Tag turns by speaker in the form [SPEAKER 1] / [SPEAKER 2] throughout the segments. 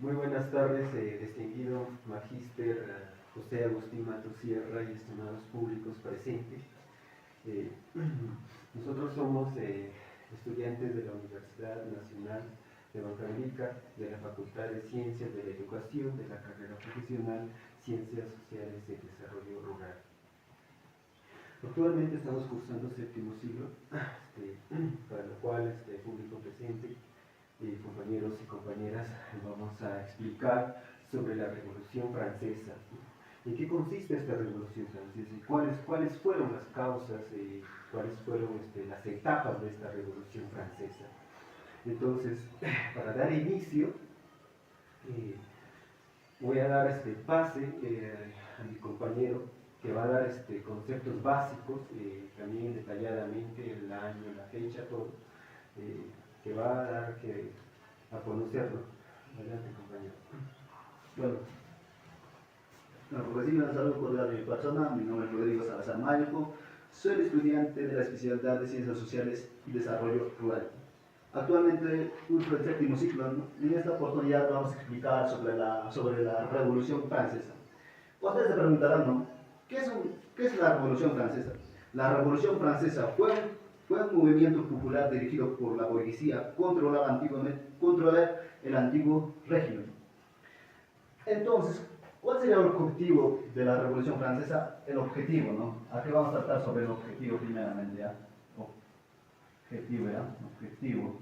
[SPEAKER 1] Muy buenas tardes, distinguido magíster José Agustín Mato Sierra y estimados públicos presentes. Eh, nosotros somos estudiantes de la Universidad Nacional de Huancavelica, de la Facultad de Ciencias de la Educación, de la carrera profesional Ciencias Sociales y Desarrollo Rural. Actualmente estamos cursando séptimo siglo, para lo cual público presente, compañeros y compañeras, vamos a explicar sobre la Revolución Francesa. ¿En qué consiste esta Revolución Francesa? ¿Y cuáles fueron las causas y cuáles fueron las etapas de esta Revolución Francesa? Entonces, para dar inicio, voy a dar pase a mi compañero, que va a dar conceptos básicos, también detalladamente el año, la fecha, todo, que va a dar a conocerlo. Adelante, compañero.
[SPEAKER 2] Bueno, por decirme un saludo cordial de mi persona, mi nombre es Rodrigo Salazar Mayoco, soy estudiante de la especialidad de Ciencias Sociales y Desarrollo Rural. Actualmente curso el séptimo ciclo, ¿no? En esta oportunidad vamos a explicar sobre la Revolución Francesa. Ustedes se preguntarán, ¿no? ¿Qué es la Revolución Francesa? La Revolución Francesa fue un movimiento popular dirigido por la burguesía contra el antiguo régimen. Entonces, ¿cuál sería el objetivo de la Revolución Francesa? El objetivo, ¿no? Aquí vamos a tratar sobre el objetivo primeramente, ¿ya? Objetivo, ¿ya? Objetivo.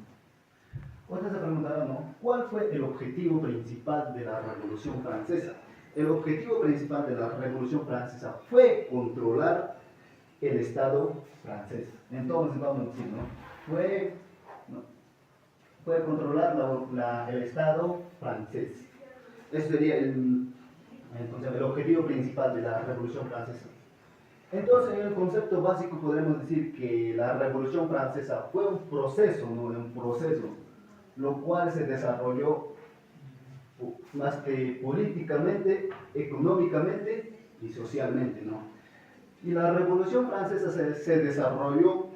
[SPEAKER 2] Ustedes se preguntarán, ¿no? ¿Cuál fue el objetivo principal de la Revolución Francesa? El objetivo principal de la Revolución Francesa fue controlar el Estado francés. Entonces, vamos a decir, ¿no? Fue controlar el Estado francés. Ese sería entonces, el objetivo principal de la Revolución Francesa. Entonces, en el concepto básico podemos decir que la Revolución Francesa fue un proceso, ¿no? Un proceso, lo cual se desarrolló más que políticamente, económicamente y socialmente, ¿no? Y la Revolución Francesa se desarrolló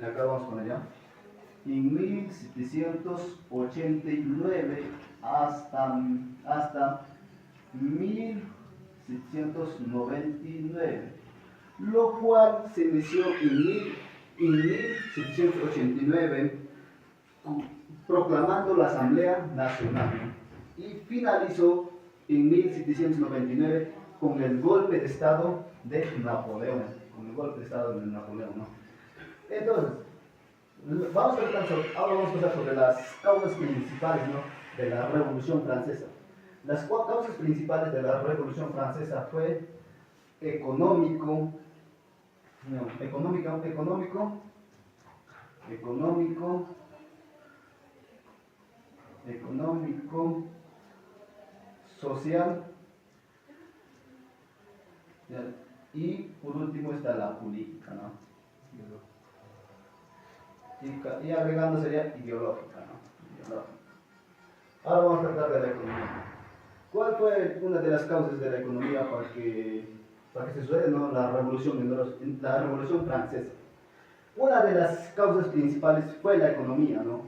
[SPEAKER 2] acá vamos con allá, en 1789 hasta 1799, lo cual se inició en 1789 proclamando la Asamblea Nacional, ¿no? Y finalizó en 1799 con el golpe de Estado de Napoleón, ¿no? Entonces, ahora vamos a hablar sobre las causas principales, ¿no? De la Revolución Francesa. Las causas principales de la Revolución Francesa fue económico, social, y por último está la política, ¿no? Y agregando sería ideológica, ¿no? Ideológica. Ahora vamos a tratar de la economía. ¿Cuál fue una de las causas de la economía para que se suceda, ¿no? la Revolución Francesa? Una de las causas principales fue la economía, ¿no?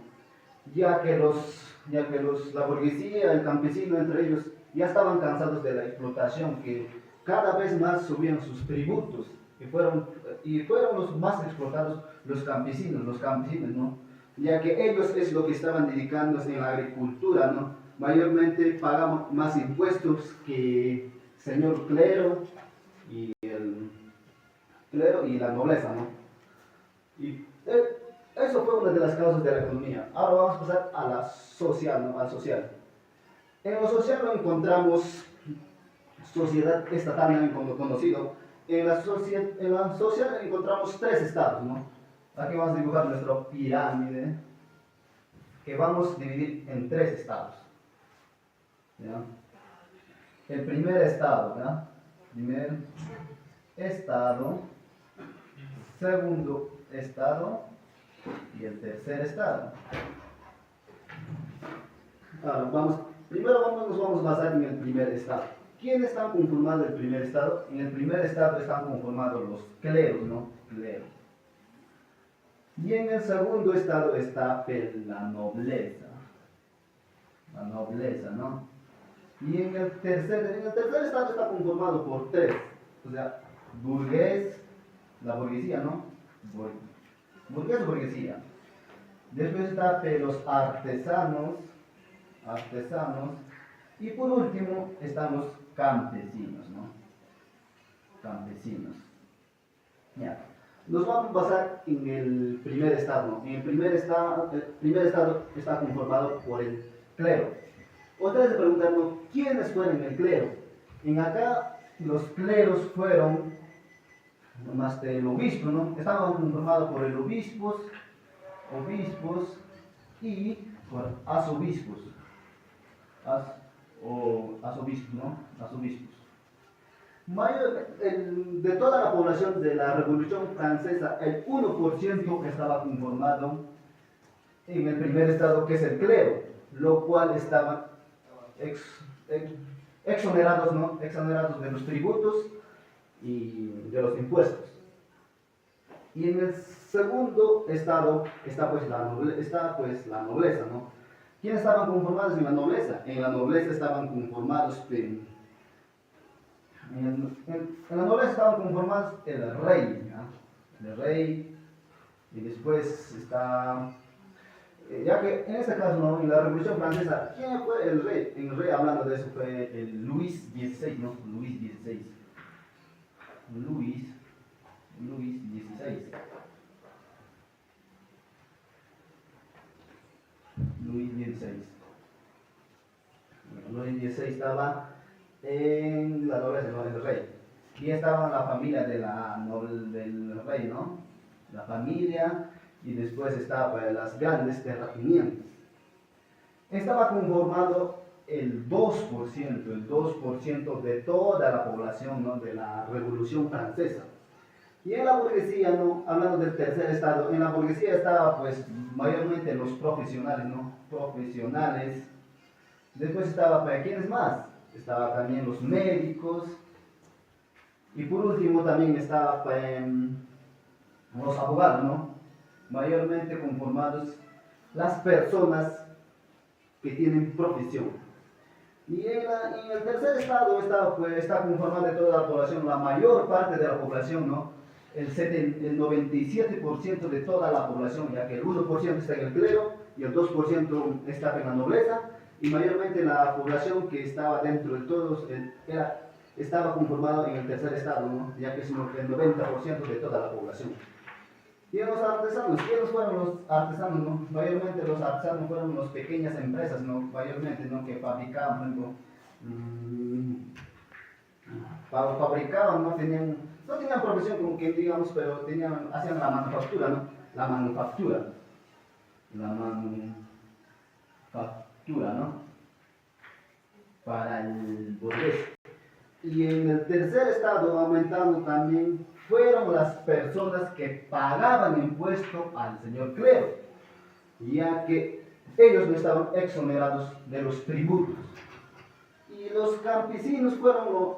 [SPEAKER 2] Ya que la burguesía, el campesino entre ellos, ya estaban cansados de la explotación, que cada vez más subían sus tributos, y fueron los más explotados los campesinos, ¿no? Ya que ellos es lo que estaban dedicándose en la agricultura, ¿no? Mayormente pagaban más impuestos que señor clero y la nobleza, ¿no? Y eso fue una de las causas de la economía. Ahora vamos a pasar a la social, ¿no? Al social. En lo social lo encontramos sociedad estatal, como conocido. En la social encontramos tres estados, ¿no? Aquí vamos a dibujar nuestra pirámide, que vamos a dividir en tres estados, ¿ya? El primer estado, ¿ya? Primer estado, segundo estado y el tercer estado. Ahora, primero nos vamos a basar en el primer estado. ¿Quiénes están conformando el primer estado? En el primer estado están conformados los cleros, ¿no? Cleros. Y en el segundo estado está la nobleza. la nobleza, ¿no? Y en el tercer estado está conformado por tres, o sea, burgués, la burguesía, ¿no? Burgués o burguesía. Después está los artesanos, y por último están los campesinos, ¿no? Campesinos. Ya. Nos vamos a basar en el primer estado, ¿no? En el primer estado está conformado por el clero. Ustedes se preguntan, ¿no? ¿Quiénes fueron el clero? En acá los cleros fueron más del obispo, ¿no? Estaban conformados por el obispos y por arzobispos. Arzobispos, ¿no? Arzobispos. De toda la población de la Revolución Francesa, el 1% estaba conformado en el primer estado, que es el clero, lo cual estaban exonerados, ¿no? Exonerados de los tributos y de los impuestos. Y en el segundo estado está pues la nobleza, ¿no? ¿Quiénes estaban conformados en la nobleza? En la nobleza estaban conformados en la nobleza estaban conformados el rey, ¿no? El rey, y después está, ya que en este caso, ¿no? En la Revolución Francesa, ¿quién fue el rey? En el rey, hablando de eso, fue el Luis XVI, ¿no? Luis XVI. Luis XVI. Luis XVI. Luis XVI estaba en la nobleza, no en el rey. Y estaba la familia del rey, ¿no? La familia, y después estaba las grandes terratenientes. Estaba conformado el 2% de toda la población, ¿no? De la Revolución Francesa. Y en la burguesía, ¿no? Hablando del tercer estado, en la burguesía estaba pues mayormente los profesionales, ¿no? Profesionales. Después estaba, ¿quiénes más? Estaba también los médicos. Y por último también estaba los abogados, ¿no? Mayormente conformados las personas que tienen profesión. Y en el tercer estado está conformado de toda la población, la mayor parte de la población, ¿no? El 97% de toda la población, ya que el 1% está en el clero y el 2% está en la nobleza, y mayormente la población que estaba dentro de todos estaba conformado en el tercer estado, ¿no? Ya que es el 90% de toda la población. Y en los artesanos, ¿quiénes fueron los artesanos, no? Mayormente los artesanos fueron las pequeñas empresas, ¿no? Mayormente, ¿no? Que fabricaban, ¿no? Fabricaban, no tenían profesión como que digamos, pero hacían la manufactura, ¿no? La manufactura, ¿no? Para el burgués. Y en el tercer estado, aumentando también, fueron las personas que pagaban impuesto al señor clero, ya que ellos no estaban exonerados de los tributos. Y los campesinos fueron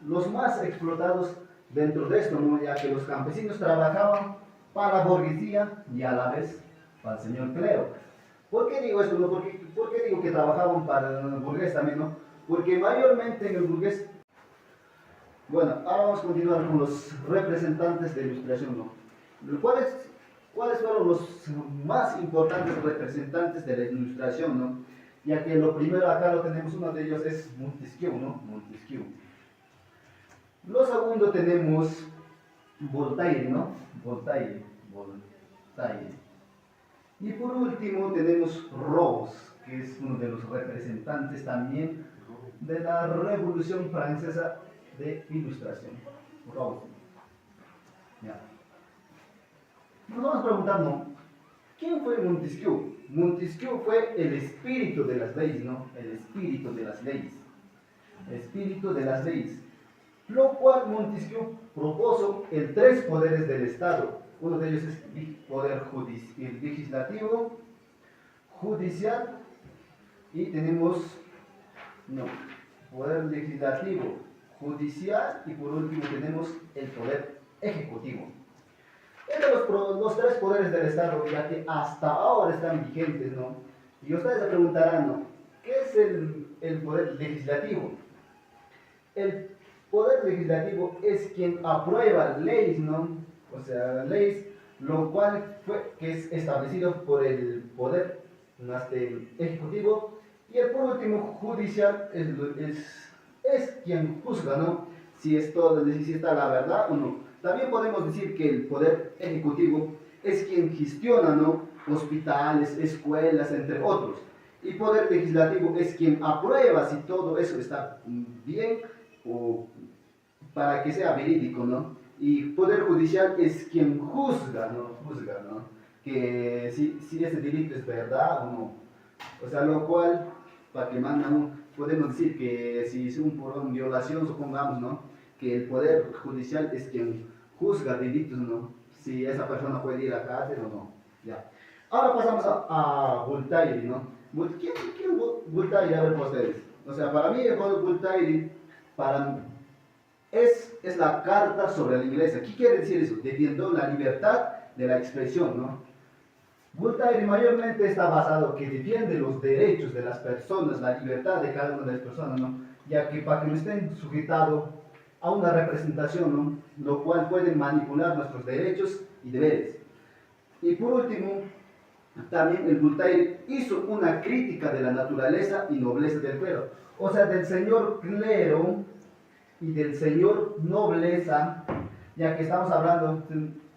[SPEAKER 2] los más explotados dentro de esto, ¿no? Ya que los campesinos trabajaban para la burguesía y a la vez para el señor clero. ¿Por qué digo esto? No? ¿Por qué digo que trabajaban para el burgués también? ¿No? Porque mayormente en el burgués. Bueno, ahora vamos a continuar con los representantes de ilustración, ¿no? ¿Cuáles fueron los más importantes representantes de la ilustración, ¿no? Ya que lo primero acá lo tenemos, uno de ellos es Montesquieu, ¿no? Montesquieu. Lo segundo tenemos Voltaire, ¿no? Voltaire. Y por último tenemos Robes, que es uno de los representantes también de la Revolución Francesa de Ilustración. Robes. Ya. Nos vamos preguntando, ¿quién fue Montesquieu? Montesquieu fue el espíritu de las leyes, ¿no? El espíritu de las leyes. Espíritu de las leyes. Lo cual Montesquieu propuso en 3 poderes del Estado. Uno de ellos es el poder legislativo, judicial, y tenemos poder legislativo, judicial, y por último tenemos el poder ejecutivo. Estos son los 3 poderes del Estado, ya que hasta ahora están vigentes, ¿no? Y ustedes se preguntarán, ¿no? ¿qué es el poder legislativo? El poder legislativo es quien aprueba leyes, ¿no? O sea, leyes, lo cual que es establecido por el poder ejecutivo, y el por último judicial es quien juzga, ¿no? Si esto, si está la verdad o no. También podemos decir que el poder ejecutivo es quien gestiona, ¿no? Hospitales, escuelas, entre otros. Y poder legislativo es quien aprueba si todo eso está bien o para que sea verídico, ¿no? Y poder judicial es quien juzga, ¿no? Juzga, ¿no? Que si ese delito es verdad o no. O sea, lo cual, para que mandan, podemos decir que si es por una violación, supongamos, ¿no? Que el poder judicial es quien juzga delitos, ¿no? Si esa persona puede ir a cárcel o no. Ya. Ahora pasamos a Voltaire, ¿no? ¿Quién es Voltaire? A ver, ustedes. O sea, para mí, Voltaire, para es la carta sobre la iglesia. ¿Qué quiere decir eso? Defiendo la libertad de la expresión, ¿no? Voltaire mayormente está basado que defiende los derechos de las personas, la libertad de cada una de las personas, ¿no? Ya que para que no estén sujetados a una representación, ¿no? Lo cual puede manipular nuestros derechos y deberes. Y por último, también el Voltaire hizo una crítica de la naturaleza y nobleza del clero, o sea, del señor clero y del señor nobleza, ya que estamos hablando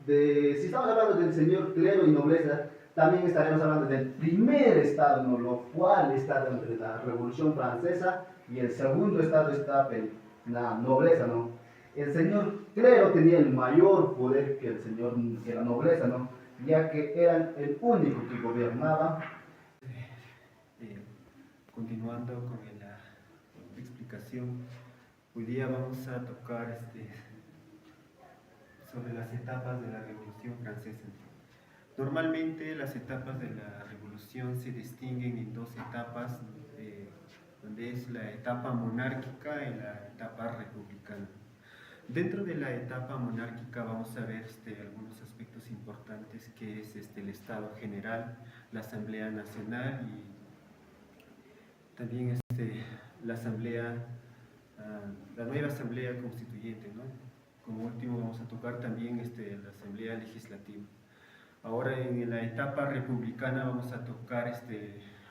[SPEAKER 2] si estamos hablando del señor clero y nobleza, también estaremos hablando del primer estado, ¿no? Lo cual está entre la Revolución Francesa, y el segundo estado está en la nobleza, ¿no? El señor clero tenía el mayor poder que la nobleza, ¿no? Ya que eran el único que gobernaba.
[SPEAKER 1] Continuando con la explicación, hoy día vamos a tocar sobre las etapas de la Revolución Francesa. Normalmente las etapas de la Revolución se distinguen en dos etapas, donde es la etapa monárquica y la etapa republicana. Dentro de la etapa monárquica vamos a ver algunos aspectos importantes, que es el Estado General, la Asamblea Nacional y también la nueva Asamblea Constituyente, ¿no? Como último vamos a tocar también la Asamblea Legislativa. Ahora en la etapa republicana vamos a tocar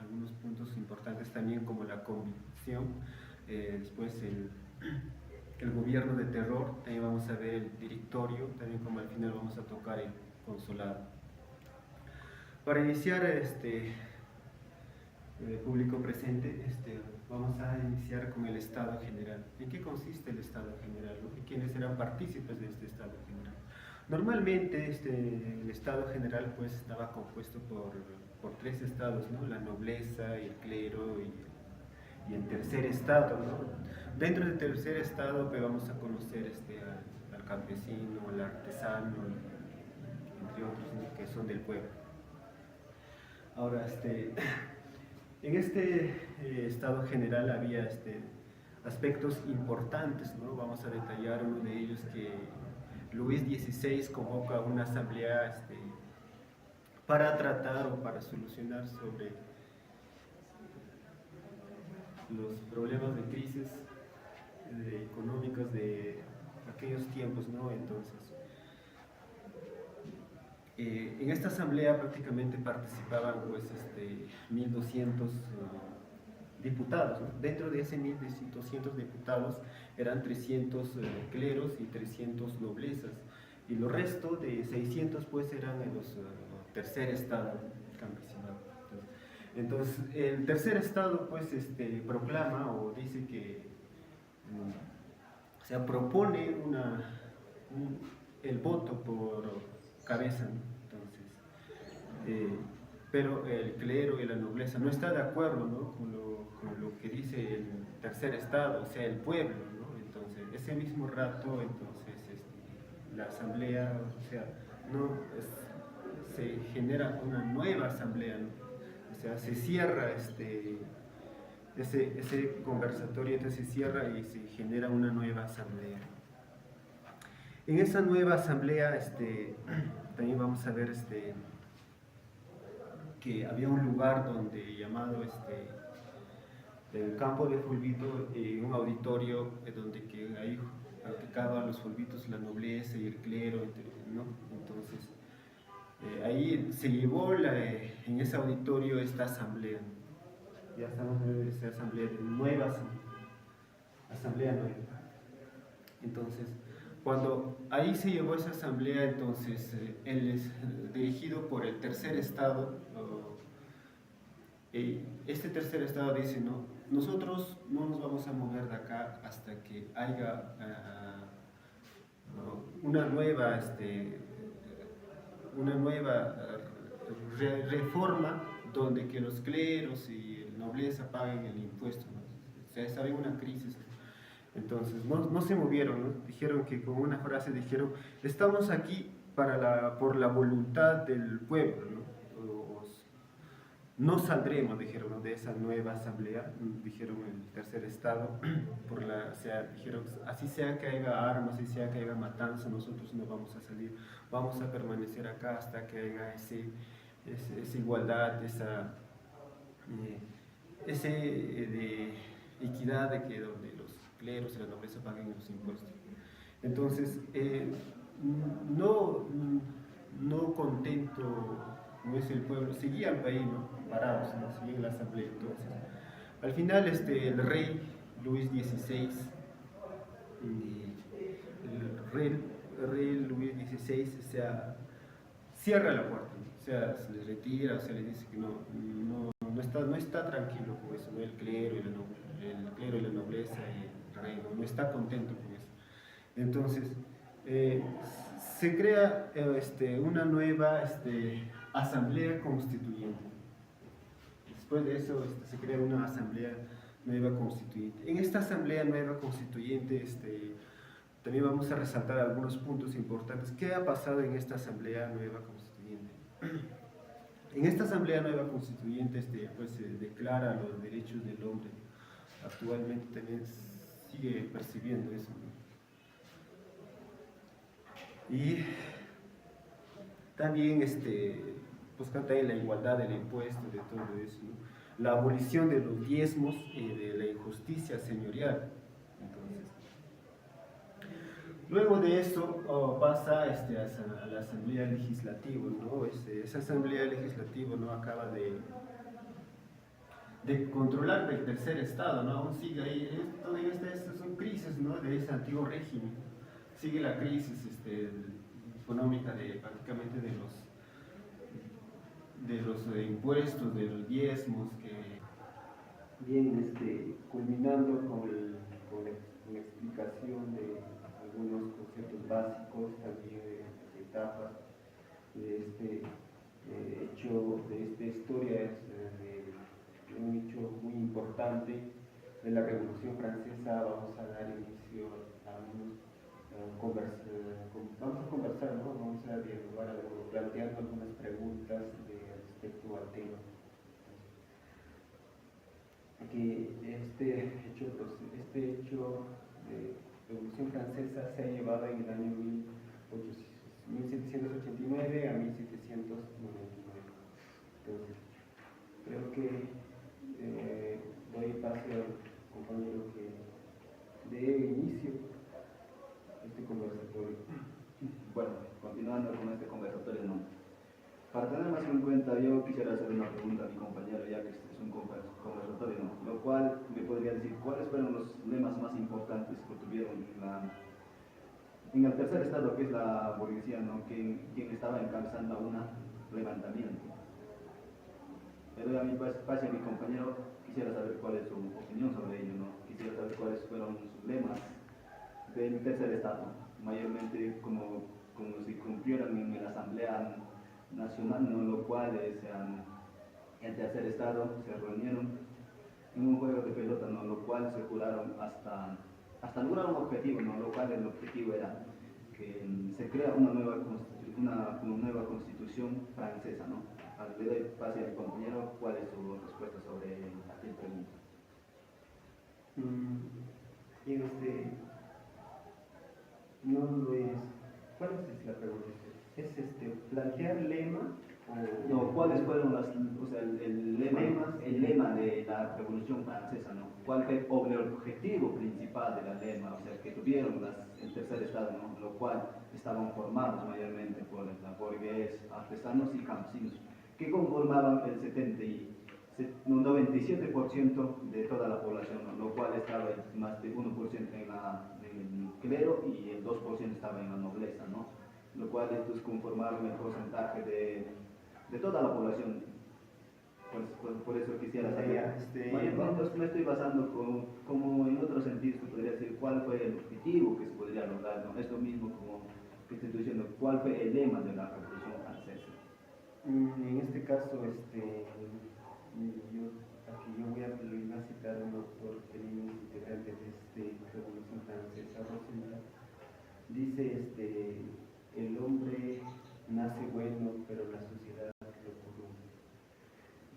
[SPEAKER 1] algunos puntos importantes también, como la convicción, después el gobierno de terror, también vamos a ver el directorio, también como al final vamos a tocar el consulado. Para iniciar, público presente, vamos a iniciar con el Estado General. ¿En qué consiste el Estado General? ¿Y quiénes serán partícipes de este Estado General? Normalmente el Estado General pues estaba compuesto por tres estados, ¿no? La nobleza, el clero y el tercer estado, ¿no? Dentro del tercer estado pues vamos a conocer al campesino, al artesano, entre otros, ¿no? Que son del pueblo. Ahora, en Estado General había aspectos importantes, ¿no? Vamos a detallar uno de ellos, que Luis XVI convoca una asamblea para tratar o para solucionar sobre los problemas de crisis económicos de aquellos tiempos, ¿no? Entonces, en esta asamblea prácticamente participaban pues 1200 diputados, ¿no? Dentro de ese 1200 diputados eran 300 cleros y 300 noblezas, y los restos de 600 pues eran en los tercer estado campesinado. Entonces el tercer estado pues proclama o dice que o sea, propone el voto por cabeza, ¿no? Entonces, pero el clero y la nobleza no está de acuerdo, ¿no? con lo que dice el tercer estado, o sea, el pueblo, ¿no? Entonces, ese mismo rato, entonces, la asamblea, o sea, se genera una nueva asamblea, ¿no? O sea, se cierra ese conversatorio, entonces se cierra y se genera una nueva asamblea. En esa nueva asamblea, también vamos a ver que había un lugar donde llamado
[SPEAKER 3] del campo de Fulvito, un auditorio donde que ahí practicaban los fulvitos la nobleza y el clero, ¿no? Entonces, ahí se llevó en ese auditorio esta asamblea. Ya estamos en esa asamblea nueva, asamblea nueva. Entonces, cuando ahí se llevó esa asamblea, entonces él es dirigido por el tercer estado. Este tercer estado dice, no, nosotros no nos vamos a mover de acá hasta que haya una nueva reforma donde que los cleros y la nobleza paguen el impuesto, ¿no? O sea, estaba en una crisis. Entonces no se movieron, ¿no? Dijeron que con una frase dijeron, estamos aquí por la voluntad del pueblo, ¿no? No saldremos, dijeron, ¿no?, de esa nueva asamblea, dijeron el tercer estado, dijeron, así sea que haya armas, así sea que haya matanza, nosotros no vamos a salir, vamos a permanecer acá hasta que haya esa igualdad, esa de equidad, de que donde los cleros y la nobleza paguen los impuestos. Entonces, no contento como es el pueblo, seguían ahí, ¿no?, parados, ¿no?, seguían la asamblea. Entonces, al final el rey Luis XVI, el rey Luis XVI, o sea, cierra la puerta, ¿no? O sea, se le retira, o sea, le dice que no está tranquilo con eso, ¿no? El clero y la nobleza y el rey no está contento con eso. Entonces, se crea una nueva asamblea constituyente. Después de eso se crea una asamblea nueva constituyente. En esta asamblea nueva constituyente también vamos a resaltar algunos puntos importantes. ¿Qué ha pasado en esta asamblea nueva constituyente? En esta asamblea nueva constituyente pues, se declara los derechos del hombre. Actualmente también sigue percibiendo eso, ¿no? Y también buscan también la igualdad del impuesto, de todo eso, ¿no? La abolición de los diezmos y de la injusticia señorial. Entonces, luego de eso pasa a la asamblea legislativa, ¿no? Esa asamblea legislativa, ¿no?, acaba de controlar el tercer estado, ¿no? Aún sigue ahí, todavía son crisis, ¿no?, de ese antiguo régimen. Sigue la crisis económica prácticamente de los impuestos, de los diezmos, que vienen culminando con la explicación de algunos conceptos básicos, también de etapas de esta historia, de un hecho muy importante de la Revolución Francesa. Vamos a dar inicio vamos a conversar, ¿no? Vamos a dialogar, planteando algunas preguntas respecto al tema. Que este hecho de Revolución Francesa se ha llevado en el año 1789 a 1799. Entonces, creo que doy paso al compañero que dé inicio a este conversatorio.
[SPEAKER 2] Bueno, continuando con este conversatorio, ¿no? Para tener más en cuenta, yo quisiera hacer una pregunta a mi compañero, ya que este es un conversatorio, ¿no?, lo cual me podría decir cuáles fueron los lemas más importantes que tuvieron en el tercer estado, que es la burguesía, ¿no?, quien estaba encabezando un levantamiento. Pero a mí, pase a mi compañero, quisiera saber cuál es su opinión sobre ello, ¿no? Quisiera saber cuáles fueron sus lemas del tercer estado, mayormente como si cumplieran en la Asamblea Nacional, ¿no?, lo cual el tercer estado se reunieron en un juego de pelota, ¿no?, lo cual se juraron hasta lograr un objetivo, ¿no?, lo cual el objetivo era que se crea una nueva constitución francesa, ¿no? Le doy pase al compañero, ¿cuál es su respuesta sobre aquel pregunta?
[SPEAKER 1] No lo es. ¿Cuál es la pregunta? Es plantear lema
[SPEAKER 2] No, ¿cuáles fueron o sea, el lema de la Revolución Francesa, ¿no? ¿Cuál fue el objetivo principal de la lema? O sea, que tuvieron el tercer estado, ¿no? Lo cual estaban formados mayormente por burgueses, artesanos y campesinos, que conformaban el 97% de toda la población, ¿no? Lo cual estaba más de 1% en el clero y el 2% estaba en la nobleza, ¿no? Lo cual estos conformaron el porcentaje de toda la población. Por eso quisiera saber. Me estoy basando como en otros sentidos que podría decir cuál fue el objetivo que se podría lograr, ¿no? Esto mismo como que estoy diciendo, cuál fue el lema de la Revolución Francesa.
[SPEAKER 3] En este caso, yo voy a citar a un autor que es un integrante de esta Revolución Francesa, Rosenberg. Dice, el hombre nace bueno, pero la sociedad lo corrompe.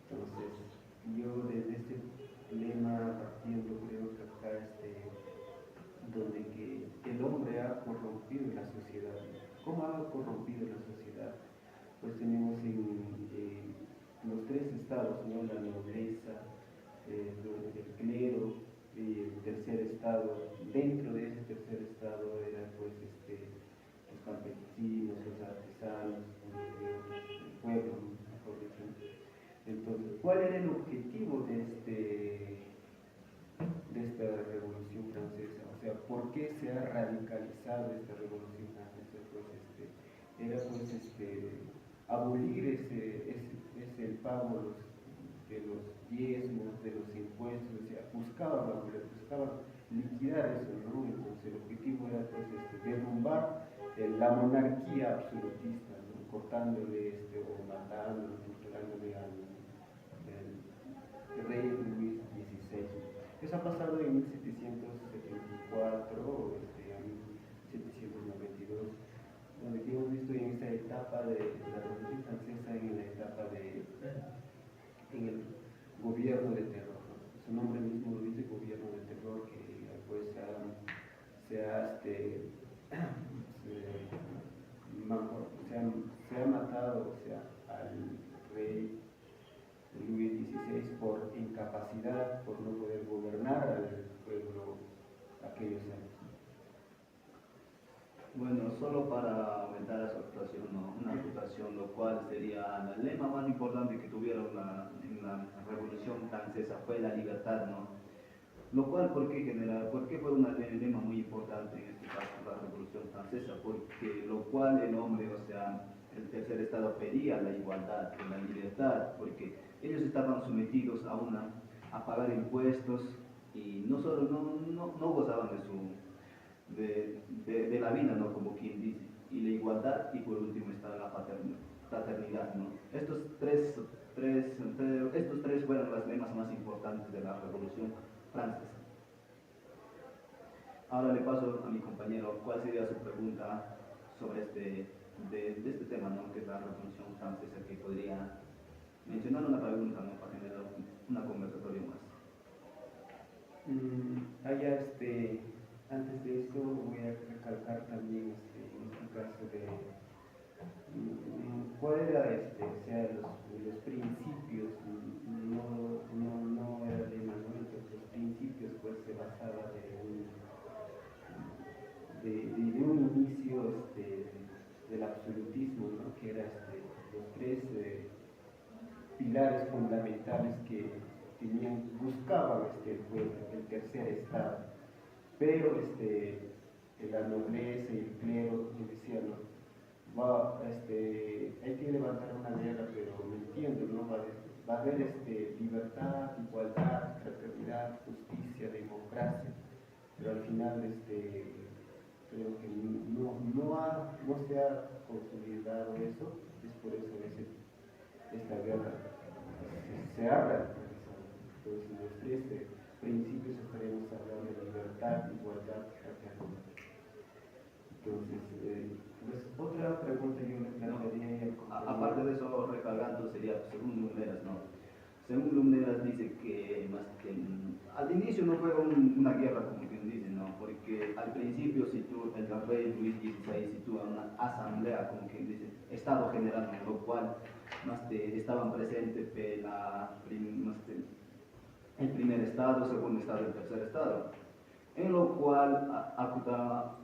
[SPEAKER 3] Entonces, yo desde este lema partiendo creo que acá donde que el hombre ha corrompido la sociedad. ¿Cómo ha corrompido la sociedad? Pues tenemos en los tres estados, ¿no? La nobleza, el clero y el tercer estado. Dentro de ese tercer estado eran pues los campesinos, los artesanos, el pueblo, mejor dicho. Entonces, ¿cuál era el objetivo de esta revolución francesa? O sea, ¿por qué se ha radicalizado esta revolución francesa? Pues era pues abolir ese pago de los diezmos, de los impuestos, o sea, buscaban liquidar eso, ¿no? Entonces el objetivo era pues derrumbar la monarquía absolutista, ¿no? Cortándole o matándolo, torturándole al rey Luis XVI. Eso ha pasado en 1774 a 1792, donde hemos visto en esta etapa de la Revolución Francesa, en la etapa en el gobierno de terror, ¿no? Su nombre mismo lo dice, gobierno de terror, que pues se ha matado, o sea, al rey Luis XVI por incapacidad, por no poder gobernar al pueblo aquellos años.
[SPEAKER 2] Bueno, solo para aumentar su actuación, ¿no? Una reputación, lo cual sería el lema más importante que tuvieron en la Revolución Francesa fue la libertad, ¿no? Lo cual, ¿por qué fue un lema muy importante en este caso la Revolución Francesa? Porque lo cual el hombre, o sea, el tercer estado pedía la igualdad, la libertad, porque ellos estaban sometidos a pagar impuestos y no gozaban de la vida, ¿no? Como quien dice, y la igualdad, y por último está la fraternidad, ¿no? Estos tres fueron los lemas más importantes de la Revolución Francesa. Ahora le paso a mi compañero cuál sería su pregunta sobre de este tema, ¿no? Que es la Revolución Francesa, que podría mencionar una pregunta, ¿no? Para generar una conversatoria más.
[SPEAKER 3] Antes de eso voy a recalcar también en este caso cuál era los principios, no era lema, ¿no? Entonces los principios pues se basaba de un inicio del absolutismo, ¿no? Que era los tres pilares fundamentales que buscaban el tercer estado, pero la nobleza y el clero decían, ¿no? Hay que levantar una guerra, pero no entiendo, ¿no? Va a haber libertad, igualdad, fraternidad, justicia, democracia, pero al final creo que no se ha consolidado eso, es por eso esta guerra se ha radicalizado. Entonces los tres principios estaremos hablando de libertad, igualdad y fraternidad. Entonces, pues otra pregunta yo le plantearía.
[SPEAKER 2] Aparte de eso, recargando sería según Lumbreras, ¿no? Según Lumbreras dice que al inicio no fue una guerra, como quien dice, ¿no? Porque al principio el rey Luis XVI sitúa una asamblea, como quien dice, Estado General, ¿no? Lo cual estaban presentes el primer estado, segundo estado y tercer estado, en lo cual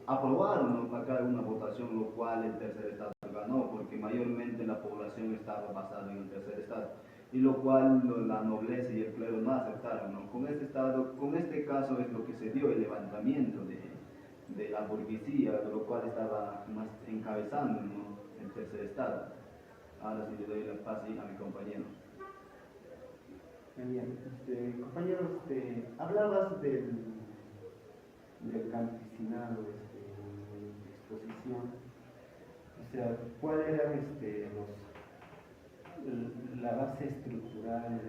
[SPEAKER 2] aprobaron, ¿no? Acá una votación, lo cual el tercer estado ganó, porque mayormente la población estaba basada en el tercer estado, y lo cual la nobleza y el clero no aceptaron, ¿no? Con este caso es lo que se dio el levantamiento de la burguesía, lo cual estaba más encabezando, ¿no? El tercer estado. Ahora sí le doy la paz a mi compañero.
[SPEAKER 3] Bien, compañero, hablabas del campesinado en tu exposición. O sea, ¿cuál era la base estructural